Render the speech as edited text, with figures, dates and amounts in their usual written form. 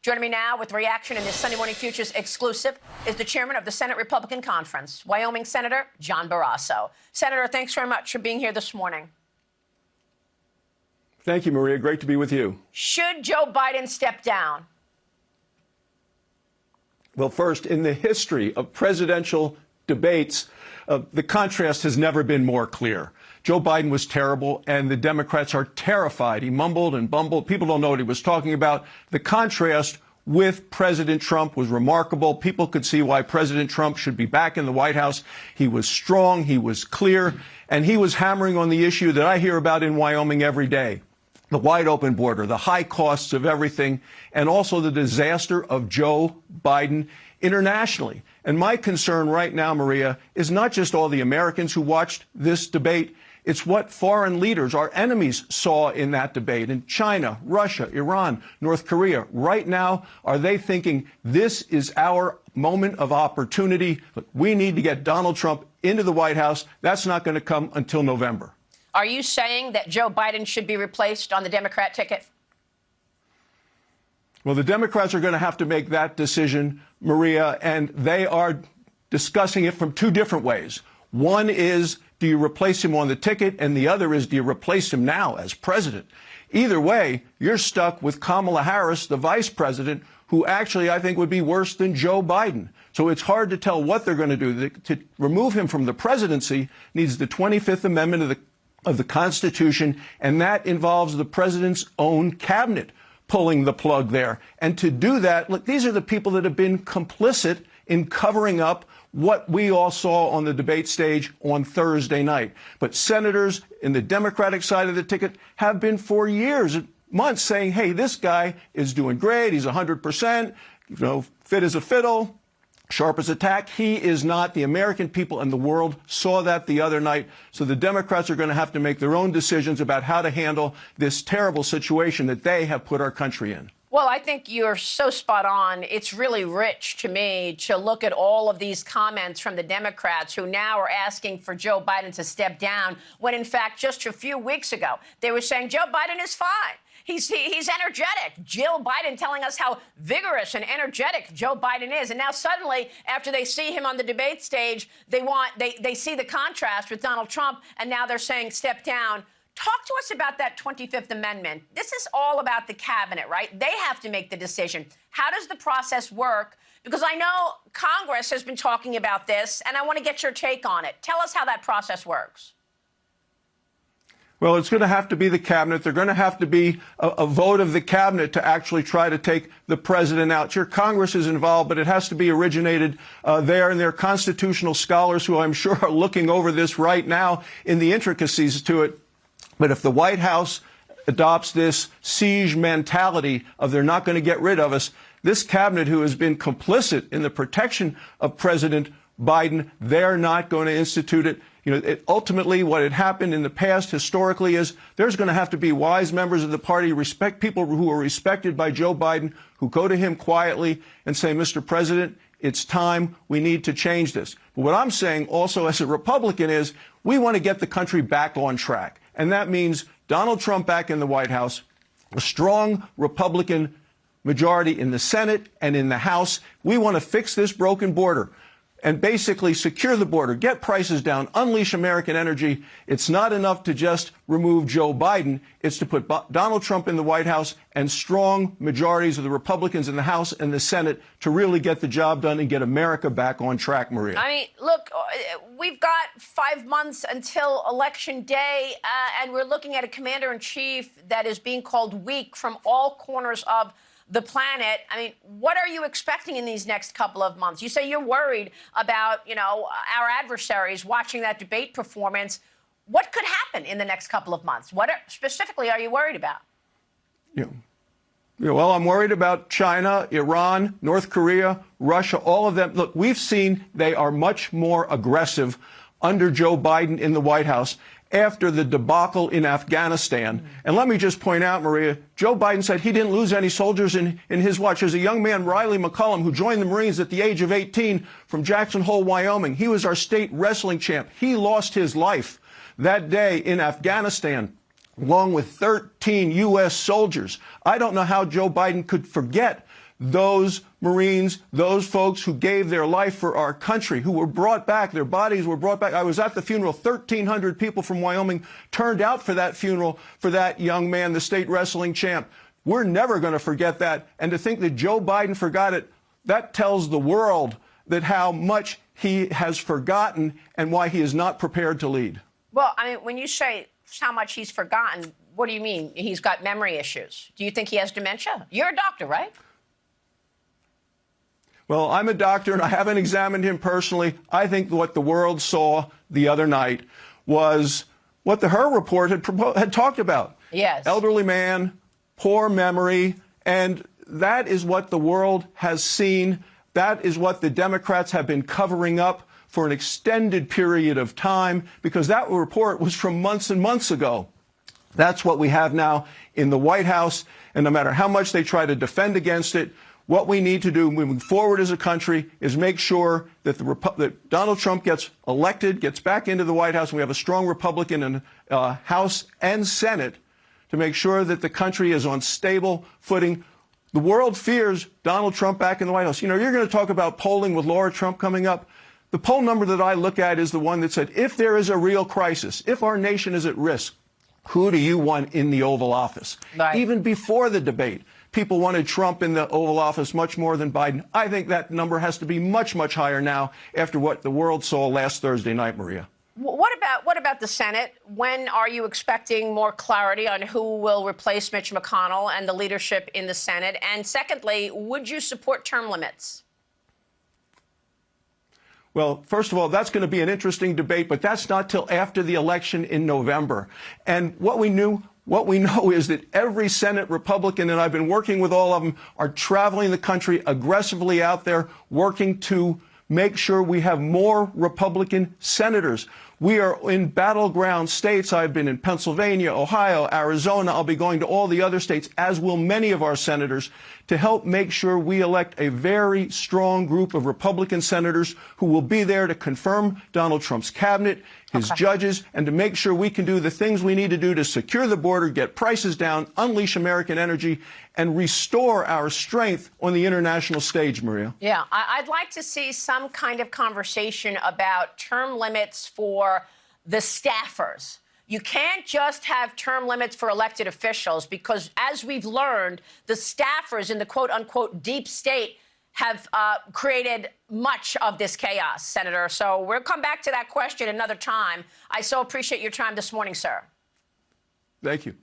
Joining me now with reaction in this Sunday Morning Futures exclusive is the chairman of the Senate Republican Conference, Wyoming Senator John Barrasso. Senator, thanks very much for being here this morning. Thank you, Maria. Great to be with you. Should Joe Biden step down? Well, first, in the history of presidential debates, the contrast has never been more clear. Joe Biden was terrible, and the Democrats are terrified. He mumbled and bumbled. People don't know what he was talking about. The contrast with President Trump was remarkable. People could see why President Trump should be back in the White House. He was strong, he was clear, and he was hammering on the issue that I hear about in Wyoming every day. The wide open border, the high costs of everything, and also the disaster of Joe Biden internationally. And my concern right now, Maria, is not just all the Americans who watched this debate. It's what foreign leaders, our enemies, saw in that debate in China, Russia, Iran, North Korea. Right now, are they thinking this is our moment of opportunity? Look, we need to get Donald Trump into the White House. That's not going to come until November. Are you saying that Joe Biden should be replaced on the Democrat ticket? Well, the Democrats are going to have to make that decision, Maria, and they are discussing it from two different ways. One is, do you replace him on the ticket? And the other is, do you replace him now as president? Either way, you're stuck with Kamala Harris, the vice president, who actually I think would be worse than Joe Biden. So it's hard to tell what they're going to do. To remove him from the presidency needs the 25th Amendment of the Constitution, and that involves the president's own cabinet pulling the plug there. And to do that, look, these are the people that have been complicit in covering up what we all saw on the debate stage on Thursday night. But senators in the Democratic side of the ticket have been for years, months, saying, hey, this guy is doing great. He's 100%, fit as a fiddle, sharp as a tack. He is not. The American people and the world saw that the other night. So the Democrats are going to have to make their own decisions about how to handle this terrible situation that they have put our country in. Well, I think you're so spot on. It's really rich to me to look at all of these comments from the Democrats who now are asking for Joe Biden to step down, when, in fact, just a few weeks ago, they were saying Joe Biden is fine. He's energetic. Jill Biden telling us how vigorous and energetic Joe Biden is. And now suddenly, after they see him on the debate stage, they see the contrast with Donald Trump, and now they're saying step down. Talk to us about that 25th Amendment. This is all about the cabinet, right? They have to make the decision. How does the process work? Because I know Congress has been talking about this, and I want to get your take on it. Tell us how that process works. Well, it's going to have to be the cabinet. They're going to have to be a vote of the cabinet to actually try to take the president out. Sure, Congress is involved, but it has to be originated there, and there are constitutional scholars who I'm sure are looking over this right now in the intricacies to it. But if the White House adopts this siege mentality of they're not going to get rid of us, this cabinet, who has been complicit in the protection of President Biden, they're not going to institute it. Ultimately, what had happened in the past historically is there's going to have to be wise members of the party, people who are respected by Joe Biden, who go to him quietly and say, Mr. President, it's time. We need to change this. But what I'm saying also as a Republican is we want to get the country back on track. And that means Donald Trump back in the White House, a strong Republican majority in the Senate and in the House. We want to fix this broken border and basically secure the border, get prices down, unleash American energy. It's not enough to just remove Joe Biden. It's to put Donald Trump in the White House and strong majorities of the Republicans in the House and the Senate to really get the job done and get America back on track, Maria. I mean, look, we've got 5 months until Election Day, and we're looking at a commander-in-chief that is being called weak from all corners of the planet. I mean, what are you expecting in these next couple of months? You say you're worried about, our adversaries watching that debate performance. What could happen in the next couple of months? What specifically are you worried about? Well, I'm worried about China, Iran, North Korea, Russia, all of them. Look, we've seen they are much more aggressive under Joe Biden in the White House after the debacle in Afghanistan. And let me just point out, Maria, Joe Biden said he didn't lose any soldiers in his watch. There's a young man, Riley McCollum, who joined the Marines at the age of 18 from Jackson Hole, Wyoming. He was our state wrestling champ. He lost his life that day in Afghanistan. along with 13 U.S. soldiers. I don't know how Joe Biden could forget those Marines, those folks who gave their life for our country, who were brought back, their bodies were brought back. I was at the funeral. 1,300 people from Wyoming turned out for that funeral for that young man, the state wrestling champ. We're never going to forget that. And to think that Joe Biden forgot it, that tells the world that how much he has forgotten and why he is not prepared to lead. Well, I mean, when you say how much he's forgotten, what do you mean? He's got memory issues. Do you think he has dementia? You're a doctor, right? Well, I'm a doctor, and I haven't examined him personally. I think what the world saw the other night was what the Her report had talked about. Yes. Elderly man, poor memory, and that is what the world has seen. That is what the Democrats have been covering up for an extended period of time, because that report was from months and months ago. That's what we have now in the White House, and no matter how much they try to defend against it, what we need to do moving forward as a country is make sure that that Donald Trump gets elected, gets back into the White House, and we have a strong Republican in House and Senate to make sure that the country is on stable footing. The world fears Donald Trump back in the White House. You know, you're going to talk about polling with Laura Trump coming up. The poll number that I look at is the one that said, if there is a real crisis, if our nation is at risk, who do you want in the Oval Office? Right. Even before the debate, people wanted Trump in the Oval Office much more than Biden. I think that number has to be much, much higher now after what the world saw last Thursday night, Maria. What about the Senate? When are you expecting more clarity on who will replace Mitch McConnell and the leadership in the Senate? And secondly, would you support term limits? Well, first of all, that's going to be an interesting debate, but that's not till after the election in November. And what we know is that every Senate Republican, and I've been working with all of them, are traveling the country aggressively out there, working to make sure we have more Republican senators. We are in battleground states. I've been in Pennsylvania, Ohio, Arizona. I'll be going to all the other states, as will many of our senators, to help make sure we elect a very strong group of Republican senators who will be there to confirm Donald Trump's cabinet, his judges, and to make sure we can do the things we need to do to secure the border, get prices down, unleash American energy, and restore our strength on the international stage, Maria. Yeah, I'd like to see some kind of conversation about term limits for the staffers. You can't just have term limits for elected officials because, as we've learned, the staffers in the quote-unquote deep state have created much of this chaos, Senator. So we'll come back to that question another time. I so appreciate your time this morning, sir. Thank you.